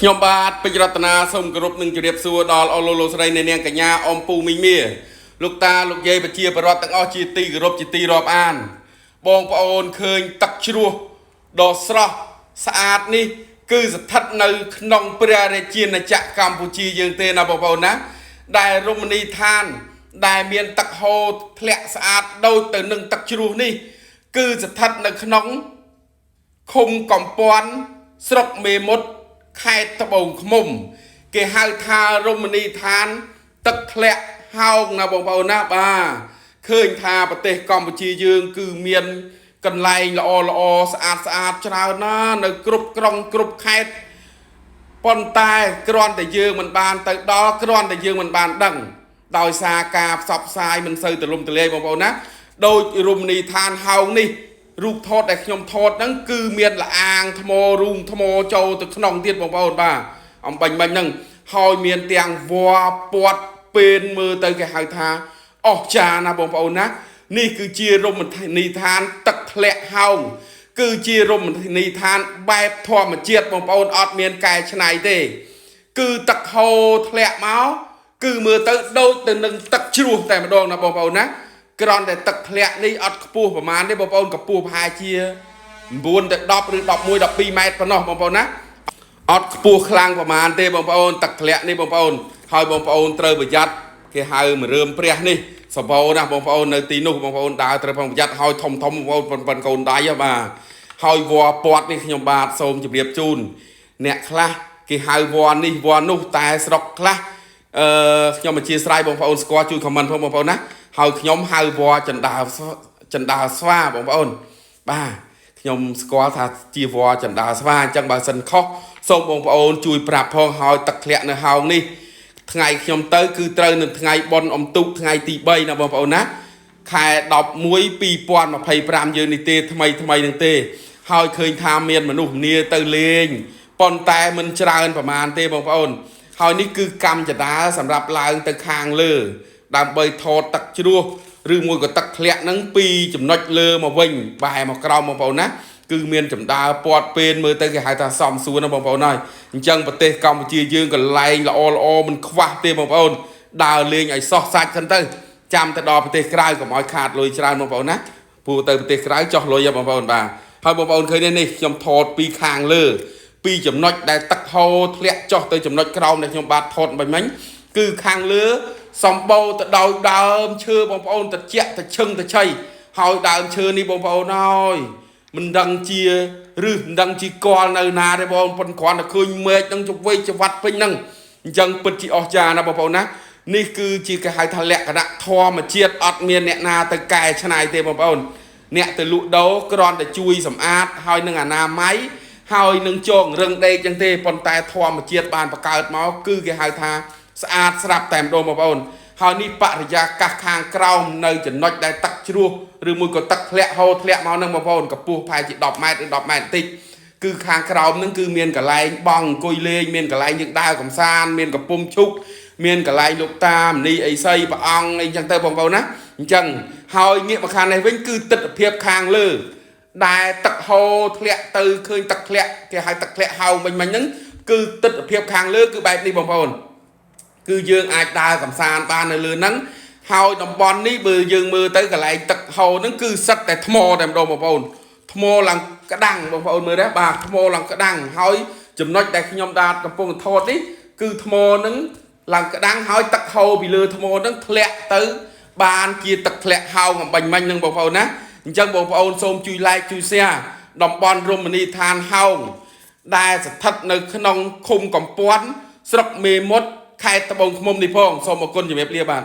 ខ្ញុំបាទពេជ្ររតនាសូមគោរពនឹងជម្រាបសួរដល់អស់លោកស្រីអ្នកនាងកញ្ញាអ៊ំពូមីងមាលោកតាលោកយាយប្រជាពលរដ្ឋទាំងអស់ជាទីគោរពជាទីរាប់អានបងប្អូនឃើញទឹកជ្រោះដ៏ស្រស់ស្អាតនេះគឺស្ថិតនៅក្នុងព្រះរាជាណាចក្រកម្ពុជាយើងទេណាបងប្អូនណាដែលរមណីយដ្ឋានដែលមានទឹកហូរធ្លាក់ស្អាតដូចទៅនឹងទឹកជ្រោះនេះគឺស្ថិតនៅក្នុងឃុំកំពាន់ស្រុកមេមត់ខេត្តត្បូងឃ្មុំគេហៅថារមណីយដ្ឋានទឹកធ្លាក់ហោងណាបងប្អូនណាបាទឃើញថាប្រទេសកម្ពុជាយើងគឺមានកន្លែងល្អស្អាតច្រើនណាស់នៅគ្រប់ក្រុងគ្រប់ខេត្តប៉ុន្តែគ្រាន់តែយើងមិនបានទៅដល់គ្រាន់តែយើងមិនបានដឹងដោយសារការផ្សព្វផ្សាយមិនសូវទូលំទូលាយបងប្អូនណាដោយរមណីយដ្ឋានហោងនេះរូបថតដែលខ្ញុំថតហ្នឹងគឺមានលអាងថ្មរូងថ្មចូលទៅក្នុងទៀតបងប្អូនបាទអំបញ្ញមិញហ្នឹងហើយមានទាំងវល្លិពាត់ពេលមើលទៅគេហៅថាអស្ចារ្យណាបងប្អូនណានេះគឺជារមណីយដ្ឋានទឹកធ្លាក់ហោងគឺជារមណីយដ្ឋានបែបធម្មជាតិបងប្អូនអត់មានកែច្នៃទេគឺទឹកហូរធ្លាក់មកគឺមើលទៅដូចទៅនឹងទឹកជ្រោះតែម្ដងណាបងប្អូនណាគ្រាន់តែទឹកធ្លាក់នេះអត់ខ្ពស់ប្រហែលទេបងប្អូនកម្ពស់ប្រហែលជា9ទៅ10ឬ11 12ម៉ែត្រប៉ុណ្ណោះបងប្អូនណាអត់ខ្ពស់ខ្លាំងប្រហែលទេបងប្អូនទឹកធ្លាក់នេះបងប្អូនហើយបងប្អូនត្រូវប្រយ័ត្នគេហៅមរឿមព្រះនេះសបោណាបងប្អូននៅទីនោះបងប្អូនដើរត្រូវប្រយ័ត្នហើយធំបងប្អូនប៉ុនកូនដៃបាទហើយវល្លិពាត់នេះខ្ញុំបាទសូមជម្រាបជូនអ្នកខ្លះគេហៅវល្លិនេះវល្លិនោះតែស្រុកខ្លះខ្ញុំអធិស្ឋានបងប្អូនស្គាល់ជួយខមមិនផងបងប្អូនណាហើយខ្ញុំហៅវល្លិចិនដាស្វាបងប្អូនបាទខ្ញុំស្គាល់ថាជាវល្លិចិនដាស្វាអញ្ចឹងបើសិនខុសសូមបងប្អូនជួយប្រាប់ផងហើយទឹកធ្លាក់នៅហោងនេះថ្ងៃខ្ញុំទៅគឺត្រូវនៅថ្ងៃបុណ្យអុំទូកថ្ងៃទី3ណាបងប្អូនណាខែ11 2025យើងនេះទេថ្មីនឹងទេហើយឃើញថាមានមនុស្សម្នាទៅលេងប៉ុន្តែមិនច្រើនប្រហែលទេបងប្អូនហើយនេះគឺកម្មចដាសម្រាប់ឡើងទៅខាងលើដើម្បីថតទឹកជ្រោះឬមួយក៏ទឹកធ្លាក់ហ្នឹងពីចំណុចលើមកវិញបែរមកក្រោមបងប្អូនណាគឺមានចម្ដាពាត់ពេលមើលទៅគេហៅថាសំសួរណាបងប្អូនហើយអញ្ចឹងប្រទេសកម្ពុជាយើងកន្លែងល្អមិនខ្វះទេបងប្អូនដើរលេងឲ្យសោះសាច់សិនទៅចាំទៅដល់ប្រទេសក្រៅកុំឲ្យខាតលុយច្រើនបងប្អូនណាព្រោះទៅប្រទេសក្រៅចោះលុយបងប្អូនបាទហើយបងប្អូនឃើញនេះខ្ញុំថតពីខាងលើពីចំណុចដែលទឹកហូរធ្លាក់ចុះទៅចំណុចក្រោមដែលខ្ញុំបាទថតមិញគឺខាងលើសម្បូរទៅដោយដើមឈើបងប្អូនត្រជាក់ត្រឈឹងត្រឆៃហើយដើមឈើនេះបងប្អូនហើយមិនដឹងជាឬមិនដឹងជាកលនៅណាទេបងប្អូនគ្រាន់តែឃើញមេឃនឹងជវេចវត្តពេញហ្នឹងអញ្ចឹងពិតជាអស្ចារ្យណាបងប្អូនណានេះគឺជាគេហៅថាលក្ខណៈធម្មជាតិអត់មានអ្នកណាទៅកែច្នៃទេបងប្អូនអ្នកទៅលក់ដូរគ្រាន់តែជួយសម្អាតហើយនឹងអនាម័យហើយនឹងចងរឹងដេកចឹងទេប៉ុន្តែធម្មជាតិបានបង្កើតមកគឺគេហៅថាស្អាតស្រាប់តែម្ដងបងប្អូនហើយនេះបរិយាកាសខាងក្រោមនៅចំណុចដែលទឹកជ្រោះឬមួយក៏ទឹកធ្លាក់ហូរធ្លាក់មកហ្នឹងបងប្អូនកម្ពស់ប្រហែលជា10ម៉ែត្រឬ10ម៉ែត្របន្តិចគឺខាងក្រោមហ្នឹងគឺមានកន្លែងបង់អង្គុយលេងមានកន្លែងយើងដើរកំសាន្តមានកំពុំឈុកមានកន្លែងលោកតាមនីអីសីព្រះអង្គអីចឹងទៅបងប្អូនណាអញ្ចឹងហើយងាកមកខាងនេះវិញគឺទិដ្ឋភាពខាងលើដែលទឹកហូរធ្លាក់ទៅឃើញទឹកធ្លាក់គេហៅទឹកធ្លាក់ហោងមិញហ្នឹងគឺទិដ្ឋភាពខាងលើគឺបែបនេះបងប្អូនគឺយើងអាចដើរកំសាន្តបាននៅលើហ្នឹងហើយតំបន់នេះបើយើងមើលទៅកន្លែងទឹកហូរហ្នឹងគឺសិតតែថ្មតែម្ដងបងប្អូនថ្មឡើងក្តាំងបងប្អូនមើលទេបាទថ្មឡើងក្តាំងហើយចំណុចដែលខ្ញុំដាតកំពុងថតនេះគឺថ្មហ្នឹងឡើងក្តាំងហើយទឹកហូរពីលើថ្មហ្នឹងធ្លាក់ទៅបានជាទឹកធ្លាក់ហោងអំបញ្ញមិញហ្នឹងបងប្អូនណាអញ្ចឹងបងប្អូនសូមជួយ like ជួយ share តំបន់រមណីយដ្ឋានហោងដែលស្ថិតនៅក្នុងឃុំកំពាន់ស្រុកមេមត់ខេត្តត្បូងឃ្មុំនេះផងសូមអរគុណជំរាបលាបាទ